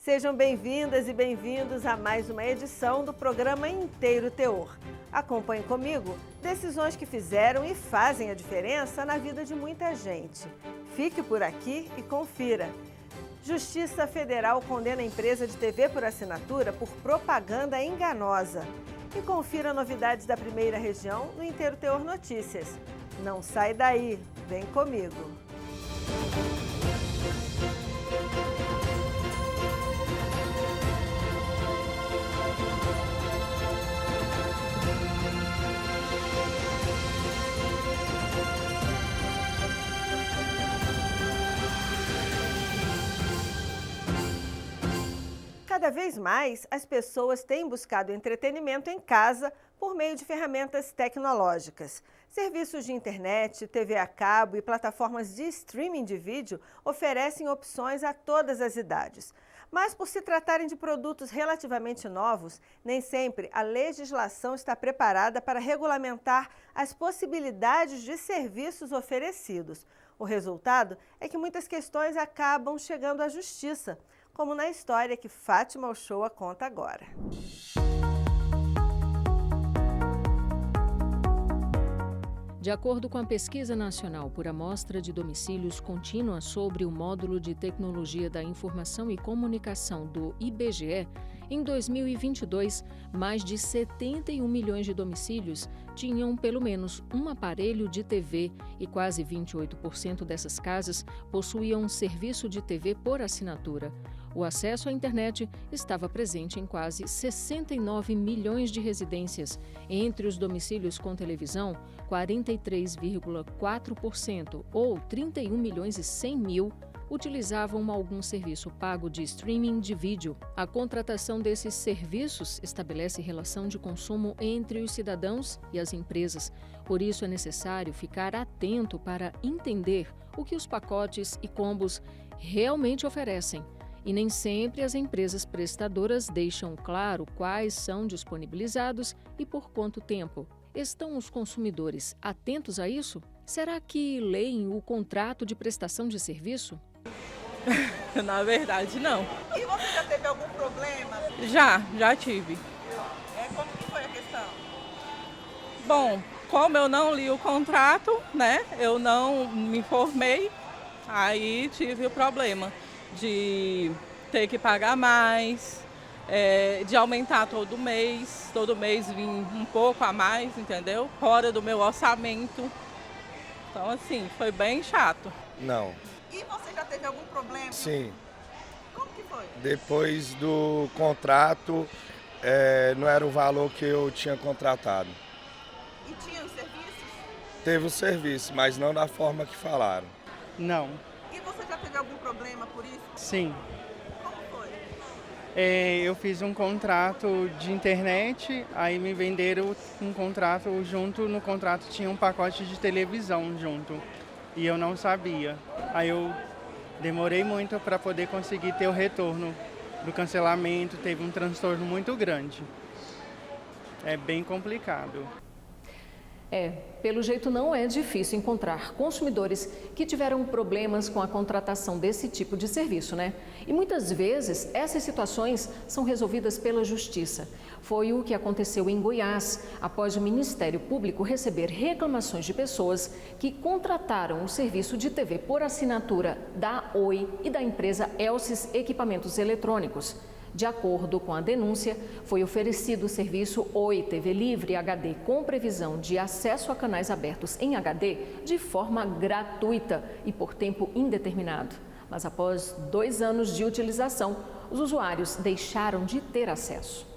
Sejam bem-vindas e bem-vindos a mais uma edição do programa Inteiro Teor. Acompanhe comigo decisões que fizeram e fazem a diferença na vida de muita gente. Fique por aqui e confira. Justiça Federal condena a empresa de TV por assinatura por propaganda enganosa. E confira novidades da primeira região no Inteiro Teor Notícias. Não sai daí, vem comigo. Cada vez mais, as pessoas têm buscado entretenimento em casa por meio de ferramentas tecnológicas. Serviços de internet, TV a cabo e plataformas de streaming de vídeo oferecem opções a todas as idades. Mas, por se tratarem de produtos relativamente novos, nem sempre a legislação está preparada para regulamentar as possibilidades de serviços oferecidos. O resultado é que muitas questões acabam chegando à justiça, como na história que Fátima Uchoa conta agora. De acordo com a Pesquisa Nacional por Amostra de Domicílios Contínua sobre o Módulo de Tecnologia da Informação e Comunicação do IBGE, em 2022, mais de 71 milhões de domicílios tinham pelo menos um aparelho de TV e quase 28% dessas casas possuíam um serviço de TV por assinatura. O acesso à internet estava presente em quase 69 milhões de residências. Entre os domicílios com televisão, 43,4%, ou 31 milhões e 100 mil, utilizavam algum serviço pago de streaming de vídeo. A contratação desses serviços estabelece relação de consumo entre os cidadãos e as empresas. Por isso, é necessário ficar atento para entender o que os pacotes e combos realmente oferecem. E nem sempre as empresas prestadoras deixam claro quais são disponibilizados e por quanto tempo. Estão os consumidores atentos a isso? Será que leem o contrato de prestação de serviço? Na verdade, não. E você já teve algum problema? Já tive. Como que foi a questão? Bom, como eu não li o contrato, né? Eu não me informei, aí tive o problema de ter que pagar mais, de aumentar todo mês vir um pouco a mais, entendeu? Fora do meu orçamento. Então, assim, foi bem chato. Não. E você já teve algum problema? Sim. Como que foi? Depois do contrato, não era o valor que eu tinha contratado. E tinha os serviços? Teve o serviço, mas não da forma que falaram. Não, E você já teve algum problema por isso? sim. Como foi? Eu fiz um contrato de internet, aí me venderam um contrato junto, no contrato tinha um pacote de televisão junto. E eu não sabia. Aí eu demorei muito para poder conseguir ter o retorno do cancelamento, teve um transtorno muito grande. É bem complicado. Pelo jeito não é difícil encontrar consumidores que tiveram problemas com a contratação desse tipo de serviço, né? E muitas vezes essas situações são resolvidas pela justiça. Foi o que aconteceu em Goiás, após o Ministério Público receber reclamações de pessoas que contrataram o serviço de TV por assinatura da Oi e da empresa Elsis Equipamentos Eletrônicos. De acordo com a denúncia, foi oferecido o serviço Oi TV Livre HD com previsão de acesso a canais abertos em HD de forma gratuita e por tempo indeterminado. Mas após 2 anos de utilização, os usuários deixaram de ter acesso.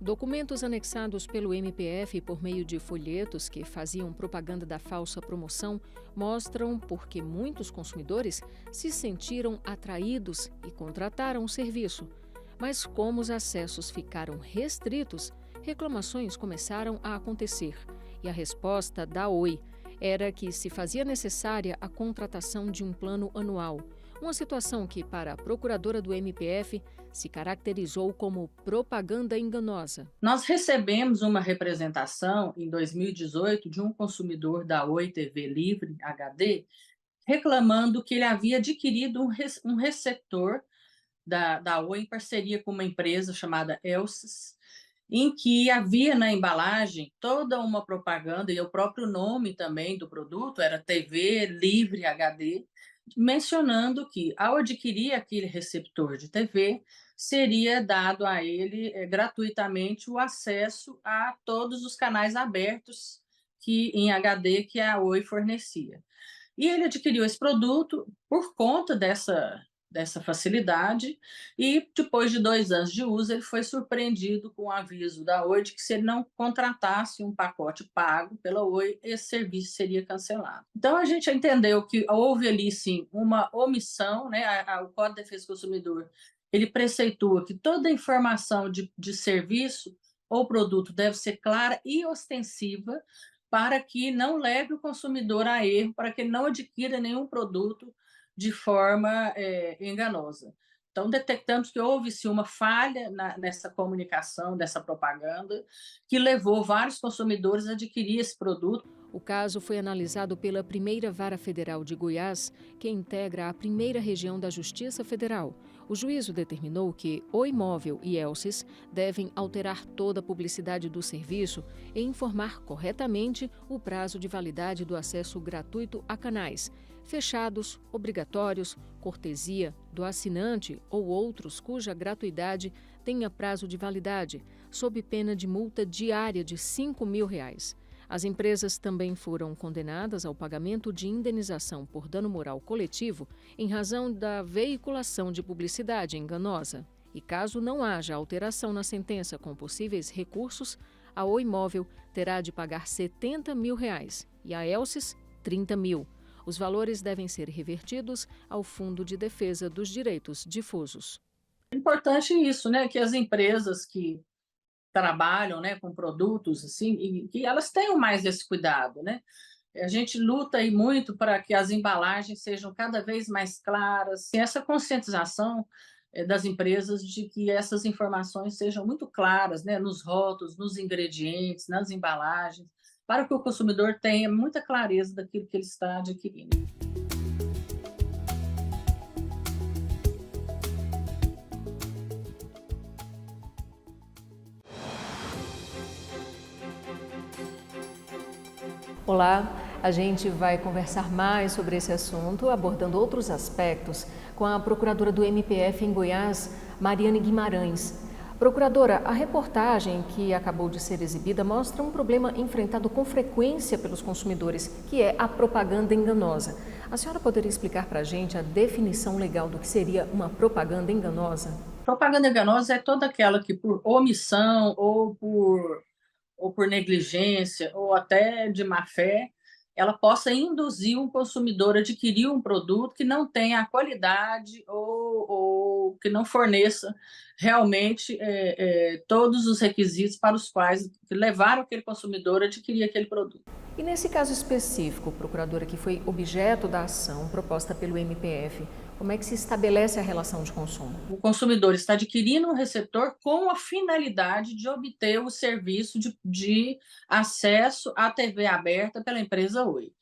Documentos anexados pelo MPF por meio de folhetos que faziam propaganda da falsa promoção mostram por que muitos consumidores se sentiram atraídos e contrataram o serviço. Mas como os acessos ficaram restritos, reclamações começaram a acontecer. E a resposta da Oi era que se fazia necessária a contratação de um plano anual. Uma situação que, para a procuradora do MPF, se caracterizou como propaganda enganosa. Nós recebemos uma representação em 2018 de um consumidor da Oi TV Livre HD reclamando que ele havia adquirido um receptor da Oi em parceria com uma empresa chamada Elsys, em que havia na embalagem toda uma propaganda, e o próprio nome também do produto era TV Livre HD, mencionando que, ao adquirir aquele receptor de TV, seria dado a ele gratuitamente o acesso a todos os canais abertos em HD que a Oi fornecia. E ele adquiriu esse produto por conta dessa facilidade, e depois de 2 anos de uso, ele foi surpreendido com o aviso da Oi de que, se ele não contratasse um pacote pago pela Oi, esse serviço seria cancelado. Então, a gente entendeu que houve ali, sim, uma omissão, né? O Código de Defesa do Consumidor, ele preceitua que toda informação de serviço ou produto deve ser clara e ostensiva, para que não leve o consumidor a erro, para que ele não adquira nenhum produto de forma enganosa. Então, detectamos que houve-se uma falha nessa comunicação, dessa propaganda, que levou vários consumidores a adquirir esse produto. O caso foi analisado pela Primeira Vara Federal de Goiás, que integra a primeira região da Justiça Federal. O juízo determinou que Oi Móvel e Elsys devem alterar toda a publicidade do serviço e informar corretamente o prazo de validade do acesso gratuito a canais fechados, obrigatórios, cortesia, do assinante ou outros cuja gratuidade tenha prazo de validade, sob pena de multa diária de R$ 5.000. As empresas também foram condenadas ao pagamento de indenização por dano moral coletivo em razão da veiculação de publicidade enganosa. E caso não haja alteração na sentença com possíveis recursos, a Oi Móvel terá de pagar R$ 70.000 e a Elsys R$ 30.000. Os valores devem ser revertidos ao Fundo de Defesa dos Direitos Difusos. É importante isso, né? Que as empresas que trabalham, né, com produtos assim, e que elas tenham mais esse cuidado, né? A gente luta aí muito para que as embalagens sejam cada vez mais claras, e essa conscientização das empresas de que essas informações sejam muito claras, né, nos rótulos, nos ingredientes, nas embalagens, para que o consumidor tenha muita clareza daquilo que ele está adquirindo. Olá, a gente vai conversar mais sobre esse assunto, abordando outros aspectos, com a procuradora do MPF em Goiás, Mariane Guimarães. Procuradora, a reportagem que acabou de ser exibida mostra um problema enfrentado com frequência pelos consumidores, que é a propaganda enganosa. A senhora poderia explicar para a gente a definição legal do que seria uma propaganda enganosa? Propaganda enganosa é toda aquela que, por omissão ou por negligência, ou até de má fé, ela possa induzir um consumidor a adquirir um produto que não tenha a qualidade ou que não forneça realmente todos os requisitos para os quais levaram aquele consumidor a adquirir aquele produto. E nesse caso específico, procuradora, que foi objeto da ação proposta pelo MPF, como é que se estabelece a relação de consumo? O consumidor está adquirindo um receptor com a finalidade de obter o serviço de acesso à TV aberta pela empresa Oi.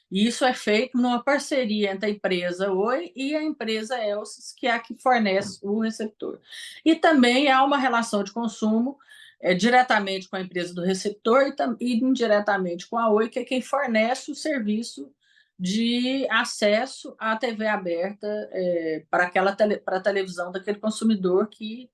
E isso é feito numa parceria entre a empresa Oi e a empresa Elsys, que é a que fornece o receptor. E também há uma relação de consumo diretamente com a empresa do receptor e indiretamente com a Oi, que é quem fornece o serviço de acesso à TV aberta para a televisão daquele consumidor que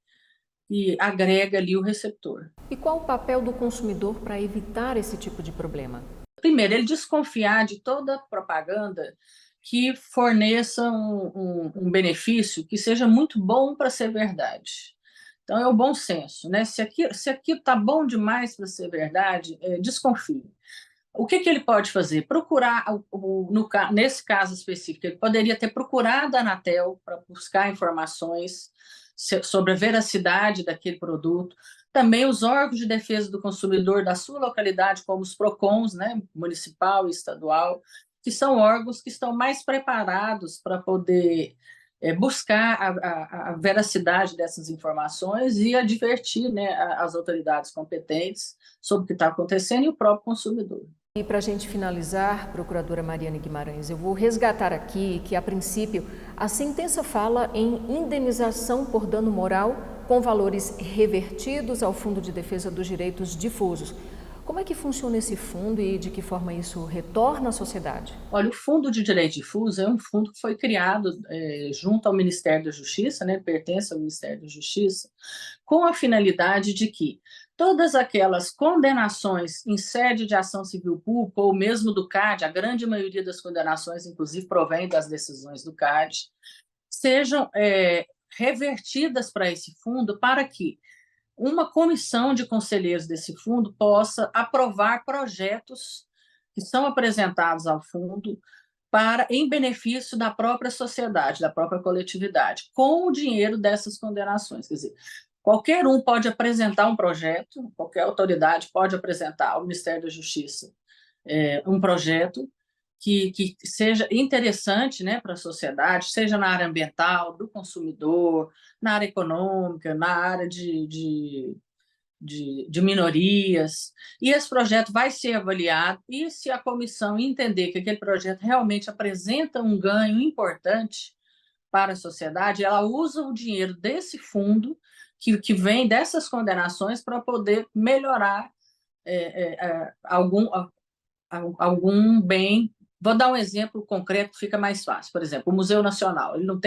agrega ali o receptor. E qual o papel do consumidor para evitar esse tipo de problema? Primeiro, ele desconfiar de toda propaganda que forneça um benefício que seja muito bom para ser verdade. Então, é o bom senso, né? Se aquilo está bom demais para ser verdade, desconfie. O que ele pode fazer? Procurar, nesse caso específico, ele poderia ter procurado a Anatel para buscar informações sobre a veracidade daquele produto. Também os órgãos de defesa do consumidor da sua localidade, como os PROCONs, né, municipal e estadual, que são órgãos que estão mais preparados para poder buscar a veracidade dessas informações e advertir, né, as autoridades competentes sobre o que está acontecendo e o próprio consumidor. E para a gente finalizar, procuradora Mariane Guimarães, eu vou resgatar aqui que, a princípio, a sentença fala em indenização por dano moral com valores revertidos ao Fundo de Defesa dos Direitos Difusos. Como é que funciona esse fundo e de que forma isso retorna à sociedade? Olha, o Fundo de Direito Difuso é um fundo que foi criado junto ao Ministério da Justiça, né, pertence ao Ministério da Justiça, com a finalidade de que todas aquelas condenações em sede de ação civil pública, ou mesmo do CAD, a grande maioria das condenações, inclusive, provém das decisões do CAD, sejam revertidas para esse fundo para que uma comissão de conselheiros desse fundo possa aprovar projetos que são apresentados ao fundo em benefício da própria sociedade, da própria coletividade, com o dinheiro dessas condenações. Quer dizer, qualquer um pode apresentar um projeto, qualquer autoridade pode apresentar ao Ministério da Justiça um projeto que seja interessante, né, para a sociedade, seja na área ambiental, do consumidor, na área econômica, na área de minorias. E esse projeto vai ser avaliado, e se a comissão entender que aquele projeto realmente apresenta um ganho importante para a sociedade, ela usa o dinheiro desse fundo que vem dessas condenações para poder melhorar algum bem. Vou dar um exemplo concreto que fica mais fácil. Por exemplo, o Museu Nacional, ele não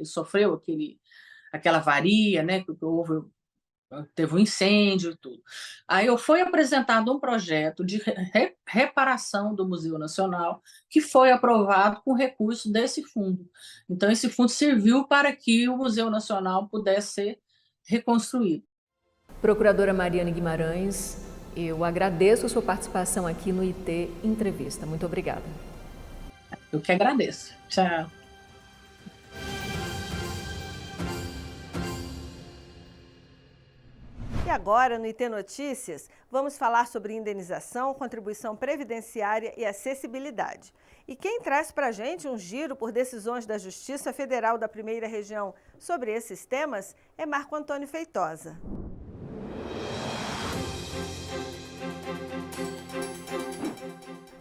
sofreu aquela avaria, né, que teve um incêndio e tudo. Aí foi apresentado um projeto de reparação do Museu Nacional, que foi aprovado com recurso desse fundo. Então, esse fundo serviu para que o Museu Nacional pudesse ser reconstruído. Procuradora Mariane Guimarães, eu agradeço a sua participação aqui no IT Entrevista. Muito obrigada. Eu que agradeço. Tchau. E agora, no IT Notícias, vamos falar sobre indenização, contribuição previdenciária e acessibilidade. E quem traz para a gente um giro por decisões da Justiça Federal da Primeira Região sobre esses temas é Marco Antônio Feitosa.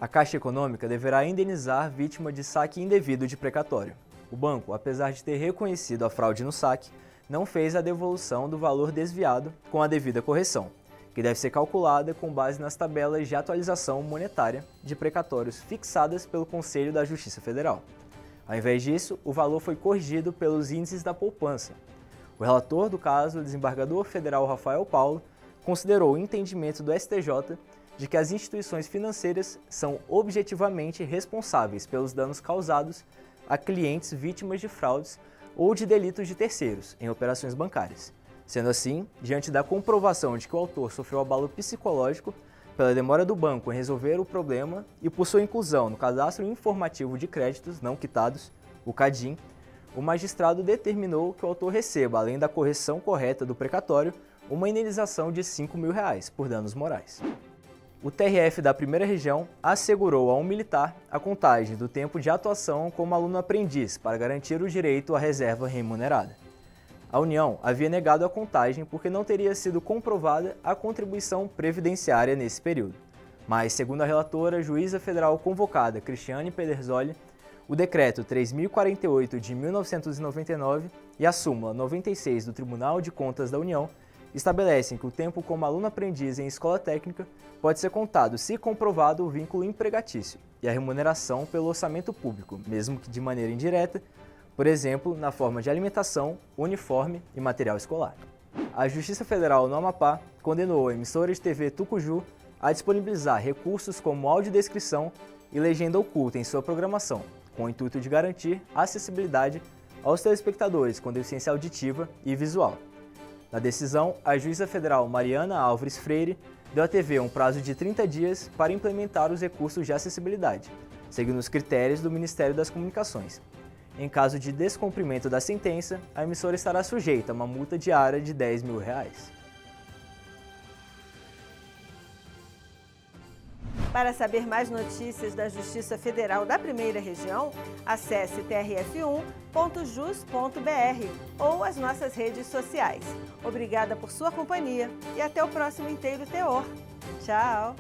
A Caixa Econômica deverá indenizar vítima de saque indevido de precatório. O banco, apesar de ter reconhecido a fraude no saque, não fez a devolução do valor desviado com a devida correção, que deve ser calculada com base nas tabelas de atualização monetária de precatórios fixadas pelo Conselho da Justiça Federal. Ao invés disso, o valor foi corrigido pelos índices da poupança. O relator do caso, o desembargador federal Rafael Paulo, considerou o entendimento do STJ de que as instituições financeiras são objetivamente responsáveis pelos danos causados a clientes vítimas de fraudes ou de delitos de terceiros em operações bancárias. Sendo assim, diante da comprovação de que o autor sofreu abalo psicológico pela demora do banco em resolver o problema e por sua inclusão no Cadastro Informativo de Créditos Não Quitados, o CADIM, o magistrado determinou que o autor receba, além da correção correta do precatório, uma indenização de R$ 5.000 por danos morais. O TRF da Primeira Região assegurou a um militar a contagem do tempo de atuação como aluno-aprendiz para garantir o direito à reserva remunerada. A União havia negado a contagem porque não teria sido comprovada a contribuição previdenciária nesse período. Mas, segundo a relatora, juíza federal convocada Cristiane Pedersoli, o Decreto 3.048 de 1999 e a súmula 96 do Tribunal de Contas da União estabelecem que o tempo como aluno-aprendiz em escola técnica pode ser contado se comprovado o vínculo empregatício e a remuneração pelo orçamento público, mesmo que de maneira indireta, por exemplo, na forma de alimentação, uniforme e material escolar. A Justiça Federal no Amapá condenou a emissora de TV Tucuju a disponibilizar recursos como audiodescrição e legenda oculta em sua programação, com o intuito de garantir acessibilidade aos telespectadores com deficiência auditiva e visual. Na decisão, a juíza federal Mariana Álvares Freire deu à TV um prazo de 30 dias para implementar os recursos de acessibilidade, seguindo os critérios do Ministério das Comunicações. Em caso de descumprimento da sentença, a emissora estará sujeita a uma multa diária de R$ 10.000. Para saber mais notícias da Justiça Federal da Primeira Região, acesse trf1.jus.br ou as nossas redes sociais. Obrigada por sua companhia e até o próximo Inteiro Teor. Tchau!